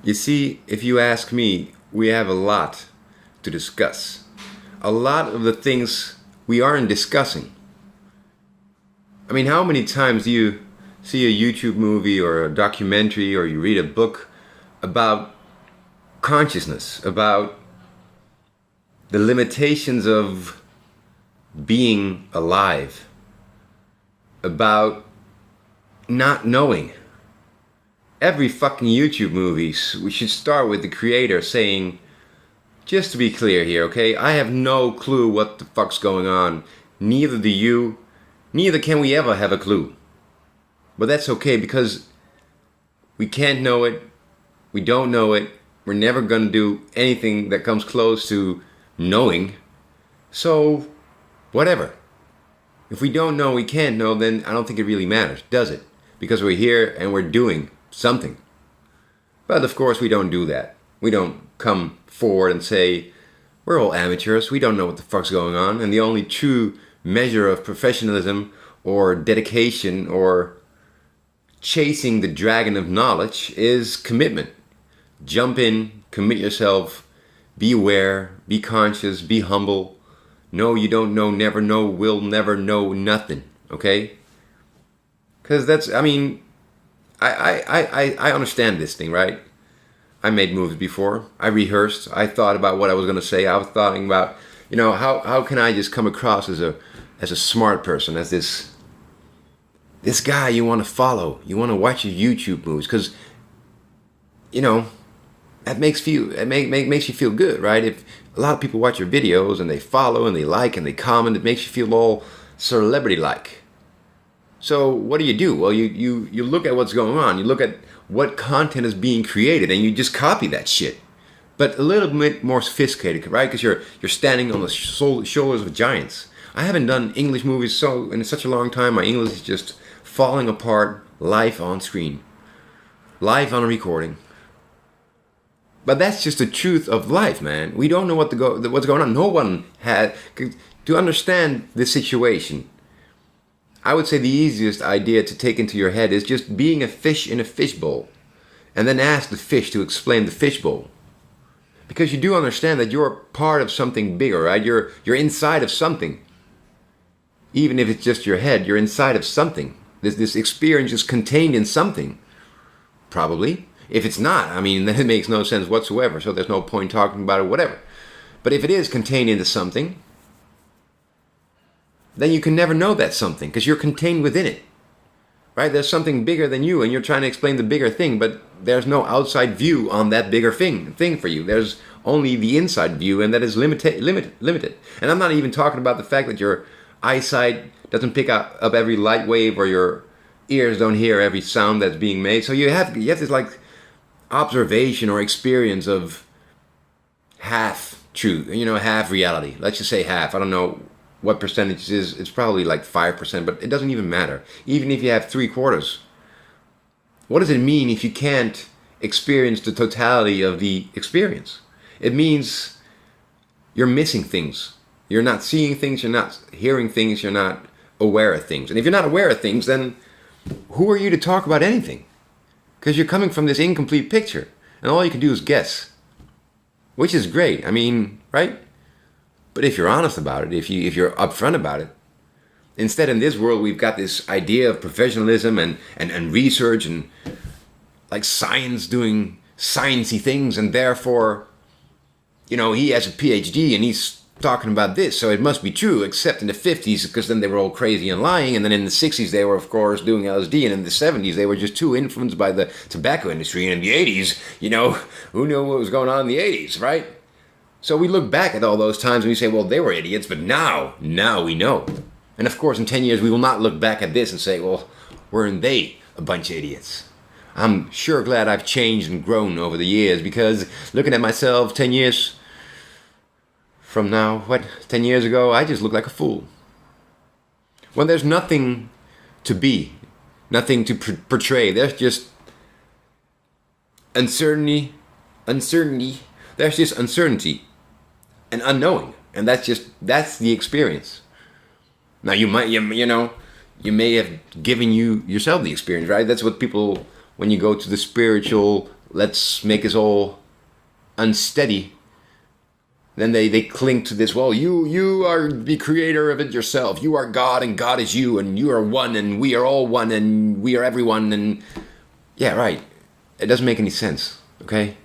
You see, if you ask me, we have a lot to discuss. A lot of the things we aren't discussing. I mean, how many times do you see a YouTube movie or a documentary or you read a book about consciousness, about the limitations of being alive, about not knowing? Every fucking YouTube movie, we should start with the creator saying, just to be clear here, okay, I have no clue what the fuck's going on. Neither do you. Neither can we ever have a clue. But that's okay because we can't know it. We don't know it. We're never going to do anything that comes close to knowing. So, whatever. If we don't know, we can't know, then I don't think it really matters, does it? Because we're here and we're doing something. But of course we don't do that. We don't come forward and say, we're all amateurs, we don't know what the fuck's going on, and the only true measure of professionalism or dedication or chasing the dragon of knowledge is commitment. Jump in, commit yourself, be aware, be conscious, be humble. No, you don't know, never know, will never know nothing, okay? Because that's, I mean, I understand this thing, right? I made moves before. I rehearsed. I thought about what I was going to say. I was thinking about, how can I just come across as a smart person, as this guy you want to follow. You want to watch his YouTube moves because, that makes you feel good, right? If a lot of people watch your videos and they follow and they like and they comment, it makes you feel all celebrity-like. So what do? Well, you look at what's going on. You look at what content is being created, and you just copy that shit. But a little bit more sophisticated, right? Because you're standing on the shoulders of giants. I haven't done English movies in such a long time. My English is just falling apart, live on screen, live on a recording. But that's just the truth of life, man. We don't know what's going on. No one had to understand this situation. I would say the easiest idea to take into your head is just being a fish in a fishbowl, and then ask the fish to explain the fishbowl. Because you do understand that you're part of something bigger, right? You're inside of something. Even if it's just your head, you're inside of something. This experience is contained in something. Probably. If it's not, then it makes no sense whatsoever, so there's no point talking about it, whatever. But if it is contained into something, then you can never know that's something, because you're contained within it. Right? There's something bigger than you, and you're trying to explain the bigger thing, but there's no outside view on that bigger thing for you. There's only the inside view, and that is limited. And I'm not even talking about the fact that your eyesight doesn't pick up every light wave, or your ears don't hear every sound that's being made. So you have this like observation or experience of half truth, half reality. Let's just say half. I don't know what percentage it is. It's probably like 5%, but it doesn't even matter. Even if you have 3/4, what does it mean if you can't experience the totality of the experience? It means you're missing things. You're not seeing things, you're not hearing things, you're not aware of things. And if you're not aware of things, then who are you to talk about anything? Because you're coming from this incomplete picture, and all you can do is guess. Which is great, right? But if you're honest about it, if you're upfront about it, instead in this world we've got this idea of professionalism and research and like science doing sciencey things, and therefore, he has a PhD and he's talking about this, so it must be true, except in the 50s, because then they were all crazy and lying, and then in the 60s they were of course doing LSD, and in the 70s they were just too influenced by the tobacco industry, and in the 80s, who knew what was going on in the 80s, right? So we look back at all those times and we say, well, they were idiots, but now we know. And of course in 10 years we will not look back at this and say, well, weren't they a bunch of idiots? I'm sure glad I've changed and grown over the years, because looking at myself 10 years from now, 10 years ago, I just look like a fool. When there's nothing to be, nothing to portray, there's just uncertainty, there's just uncertainty and unknowing, and that's the experience. Now you may have given yourself the experience, right? That's what people, when you go to the spiritual let's make us all unsteady. Then they cling to this, well, you are the creator of it yourself. You are God and God is you and you are one and we are all one and we are everyone. And yeah, right. It doesn't make any sense, okay?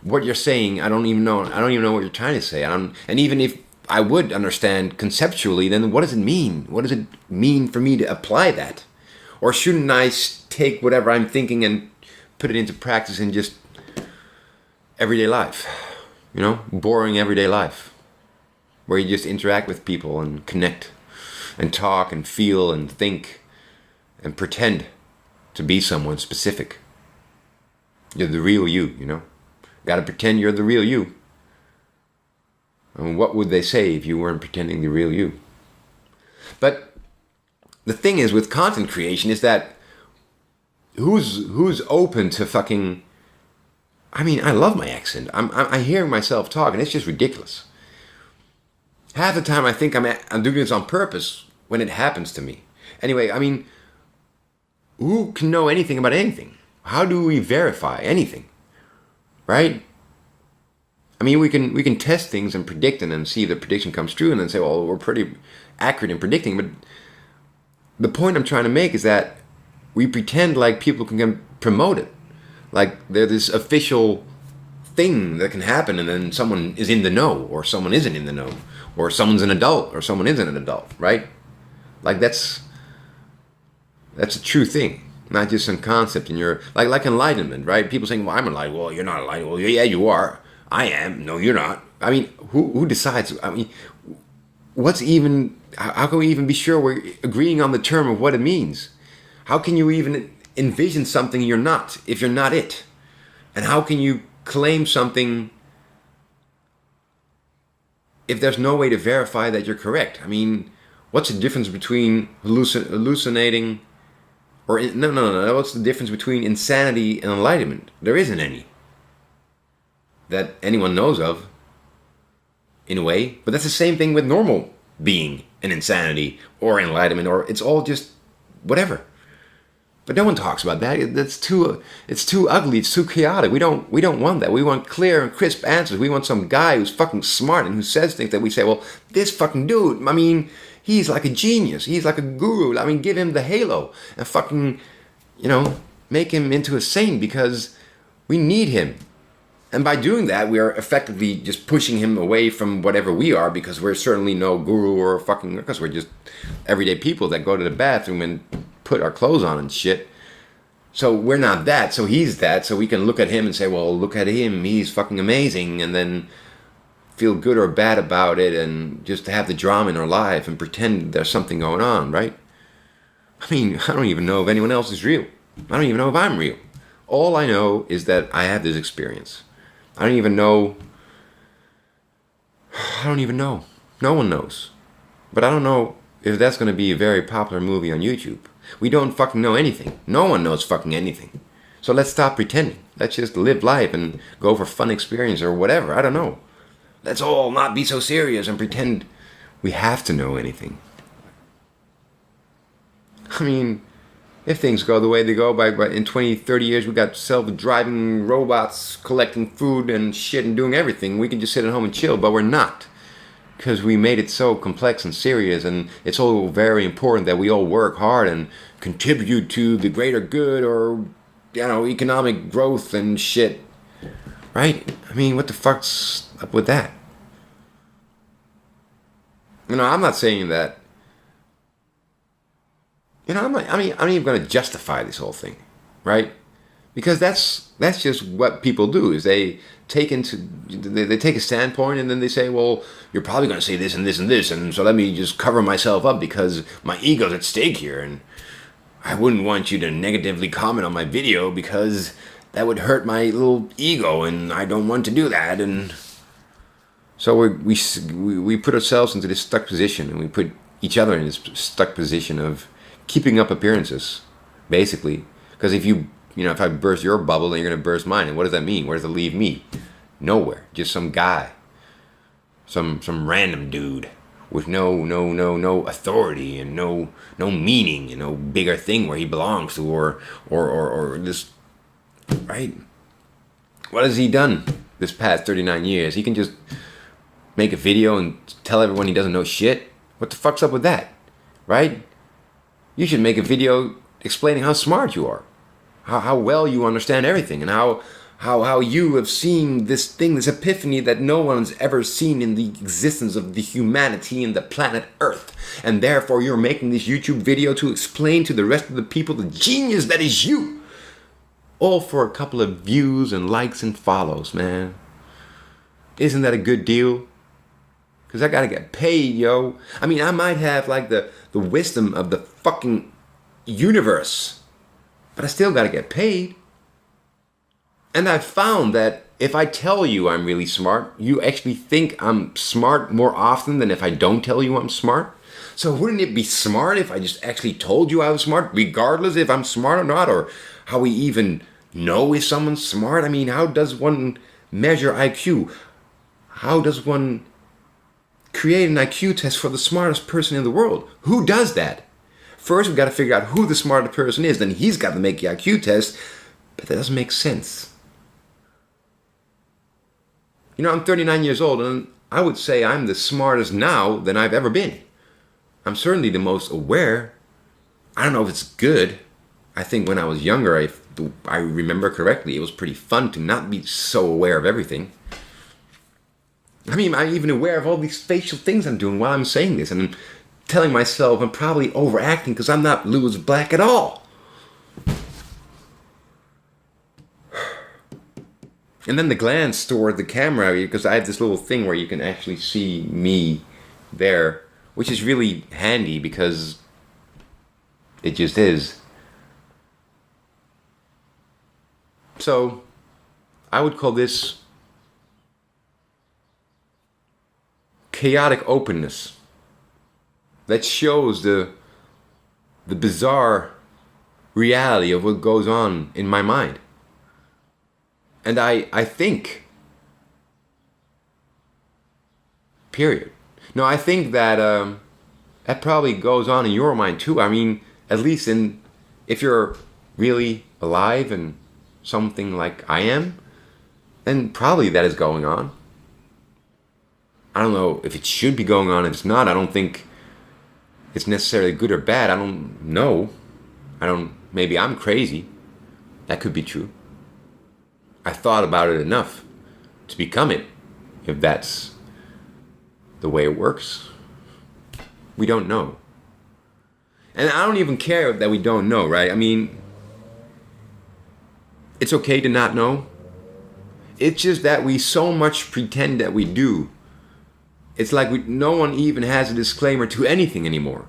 What you're saying, I don't even know what you're trying to say. And even if I would understand conceptually, then what does it mean? What does it mean for me to apply that? Or shouldn't I take whatever I'm thinking and put it into practice in just everyday life? You know, boring everyday life, where you just interact with people and connect and talk and feel and think and pretend to be someone specific. You're the real you, you know. Gotta pretend you're the real you. I mean, what would they say if you weren't pretending the real you? But the thing is with content creation is that who's open to fucking... I mean, I love my accent. I hear myself talk, and it's just ridiculous. Half the time I think I'm doing this on purpose when it happens to me. Anyway, I mean, who can know anything about anything? How do we verify anything? Right? I mean, we can test things and predict them and see if the prediction comes true and then say, well, we're pretty accurate in predicting. But the point I'm trying to make is that we pretend like people can promote it. Like there's this official thing that can happen and then someone is in the know or someone isn't in the know or someone's an adult or someone isn't an adult, right? Like that's a true thing, not just some concept in your... Like enlightenment, right? People saying, well, I'm enlightened. Well, you're not enlightened. Well, yeah, you are. I am. No, you're not. I mean, who decides? I mean, what's even... How can we even be sure we're agreeing on the term of what it means? How can you even envision something you're not if you're not it? And how can you claim something if there's no way to verify that you're correct? I mean, what's the difference between hallucinating or... No. What's the difference between insanity and enlightenment? There isn't any that anyone knows of, in a way. But that's the same thing with normal being and insanity or enlightenment, or it's all just whatever. But no one talks about that. It's too ugly. It's too chaotic. We don't want that. We want clear and crisp answers. We want some guy who's fucking smart and who says things that we say, well, this fucking dude, I mean, he's like a genius. He's like a guru. I mean, give him the halo and fucking, you know, make him into a saint because we need him. And by doing that, we are effectively just pushing him away from whatever we are, because we're certainly no guru or fucking... Because we're just everyday people that go to the bathroom and put our clothes on and shit. So we're not that, so he's that. So we can look at him and say, well, look at him, he's fucking amazing. And then feel good or bad about it and just have the drama in our life and pretend there's something going on, right? I mean, I don't even know if anyone else is real. I don't even know if I'm real. All I know is that I have this experience. I don't even know. No one knows. But I don't know if that's going to be a very popular movie on YouTube. We don't fucking know anything. No one knows fucking anything. So let's stop pretending. Let's just live life and go for fun experience or whatever. I don't know. Let's all not be so serious and pretend we have to know anything. I mean... If things go the way they go, by in 20, 30 years, we got self-driving robots collecting food and shit and doing everything. We can just sit at home and chill, but we're not. Because we made it so complex and serious, and it's all very important that we all work hard and contribute to the greater good or, you know, economic growth and shit. Right? I mean, what the fuck's up with that? You know, I'm not saying that. You know, I'm not even going to justify this whole thing, right? Because that's just what people do. Is they take a standpoint and then they say, well, you're probably going to say this and this and this, and so let me just cover myself up because my ego's at stake here, and I wouldn't want you to negatively comment on my video because that would hurt my little ego, and I don't want to do that, and so we put ourselves into this stuck position, and we put each other in this stuck position of keeping up appearances, basically. Because if if I burst your bubble, then you're going to burst mine. And what does that mean? Where does it leave me? Nowhere. Just some guy. Some random dude with no authority and no meaning and no bigger thing where he belongs to or this, right? What has he done this past 39 years? He can just make a video and tell everyone he doesn't know shit. What the fuck's up with that? Right? You should make a video explaining how smart you are. How well you understand everything, and how you have seen this thing, this epiphany that no one's ever seen in the existence of the humanity in the planet Earth. And therefore you're making this YouTube video to explain to the rest of the people the genius that is you. All for a couple of views and likes and follows, man. Isn't that a good deal? Because I gotta get paid, yo. I mean, I might have like the wisdom of the fucking universe, but I still gotta get paid. And I've found that if I tell you I'm really smart, you actually think I'm smart more often than if I don't tell you I'm smart. So wouldn't it be smart if I just actually told you I was smart, regardless if I'm smart or not, or how we even know if someone's smart? I mean, how does one measure IQ? How does one create an IQ test for the smartest person in the world? Who does that? First, we've got to figure out who the smartest person is. Then he's got to make the IQ test. But that doesn't make sense. You know, I'm 39 years old, and I would say I'm the smartest now than I've ever been. I'm certainly the most aware. I don't know if it's good. I think when I was younger, I remember correctly, it was pretty fun to not be so aware of everything. I mean, I'm even aware of all these facial things I'm doing while I'm saying this, and I'm telling myself I'm probably overacting because I'm not Lewis Black at all. And then the glance toward the camera, because I have this little thing where you can actually see me there, which is really handy because it just is. So I would call this chaotic openness that shows the bizarre reality of what goes on in my mind. And I think, period. No, I think that that probably goes on in your mind too. I mean, at least if you're really alive and something like I am, then probably that is going on. I don't know if it should be going on. If it's not, I don't think it's necessarily good or bad. I don't know. Maybe I'm crazy. That could be true. I thought about it enough to become it, if that's the way it works. We don't know. And I don't even care that we don't know, right? I mean, it's okay to not know. It's just that we so much pretend that we do. It's like no one even has a disclaimer to anything anymore.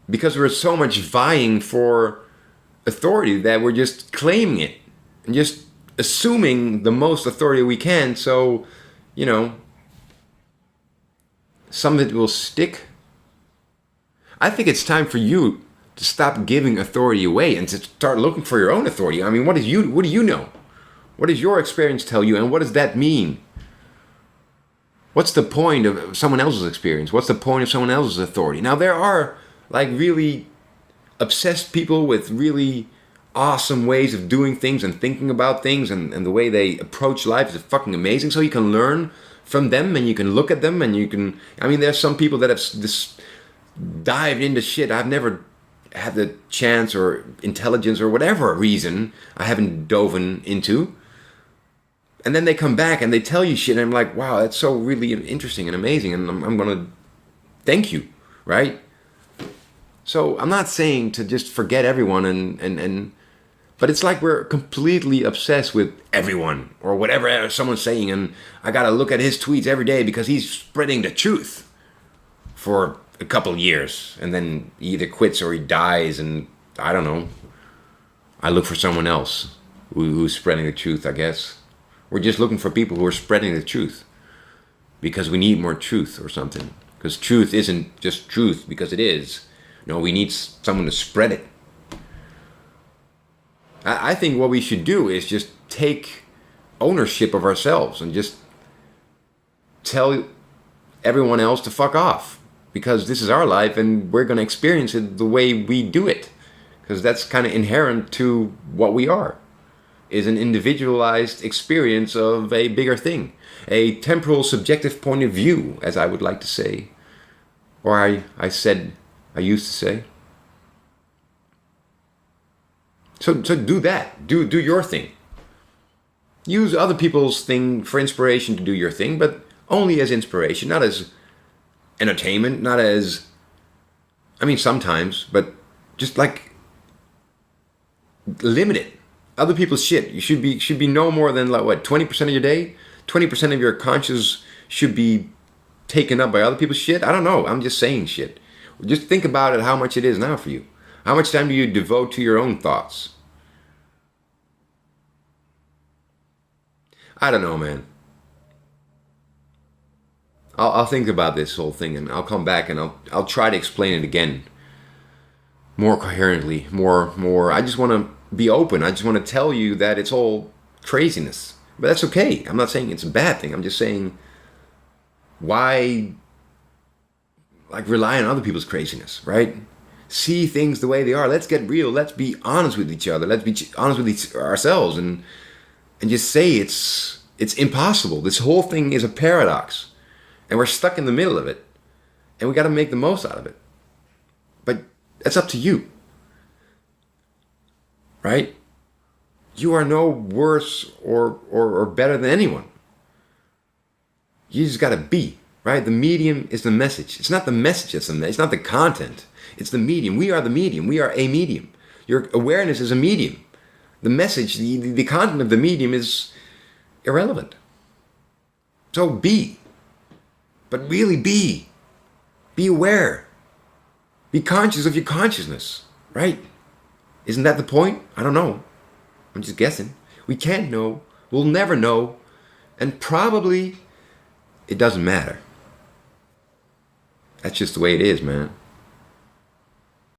Because we're so much vying for authority that we're just claiming it and just assuming the most authority we can, so you know some of it will stick. I think it's time for you to stop giving authority away and to start looking for your own authority. I mean, what do you know? What does your experience tell you, and what does that mean? What's the point of someone else's experience? What's the point of someone else's authority? Now, there are like really obsessed people with really awesome ways of doing things and thinking about things, and the way they approach life is fucking amazing. So you can learn from them, and you can look at them, and you can, I mean, there's some people that have this dived into shit I've never had the chance or intelligence or whatever reason I haven't dove into. And then they come back and they tell you shit, and I'm like, wow, that's so really interesting and amazing, and I'm gonna thank you, right? So I'm not saying to just forget everyone but it's like we're completely obsessed with everyone or whatever someone's saying, and I gotta look at his tweets every day because he's spreading the truth for a couple years, and then he either quits or he dies, and I don't know. I look for someone else who's spreading the truth, I guess. We're just looking for people who are spreading the truth because we need more truth or something. Because truth isn't just truth because it is. No, we need someone to spread it. I think what we should do is just take ownership of ourselves and just tell everyone else to fuck off. Because this is our life and we're going to experience it the way we do it. because that's kind of inherent to what we are, is an individualized experience of a bigger thing, a temporal subjective point of view, as I would like to say, or I used to say. So do that. Do your thing. Use other people's thing for inspiration to do your thing, but only as inspiration, not as entertainment, not as, I mean, sometimes, but just like limit it. Other people's shit. You should be no more than like what, 20% of your day? 20% of your conscious should be taken up by other people's shit? I don't know. I'm just saying shit. Just think about it, how much it is now for you. How much time do you devote to your own thoughts? I don't know, man. I'll think about this whole thing, and I'll come back and I'll try to explain it again more coherently, more. I just want to be open. I just want to tell you that it's all craziness, but that's okay. I'm not saying it's a bad thing. I'm just saying, why like rely on other people's craziness, right? See things the way they are. Let's get real. Let's be honest with each other. Let's be honest with ourselves, and just say it's impossible. This whole thing is a paradox, and we're stuck in the middle of it, and we got to make the most out of it. But that's up to you, right? You are no worse or better than anyone. You just got to be, right? The medium is the message. It's not the message that's the message. It's not the content. It's the medium. We are the medium. We are a medium. Your awareness is a medium. The message, the content of the medium is irrelevant. So be. But really be. Be aware. Be conscious of your consciousness, right? Isn't that the point? I don't know. I'm just guessing. We can't know. We'll never know. And probably it doesn't matter. That's just the way it is, man.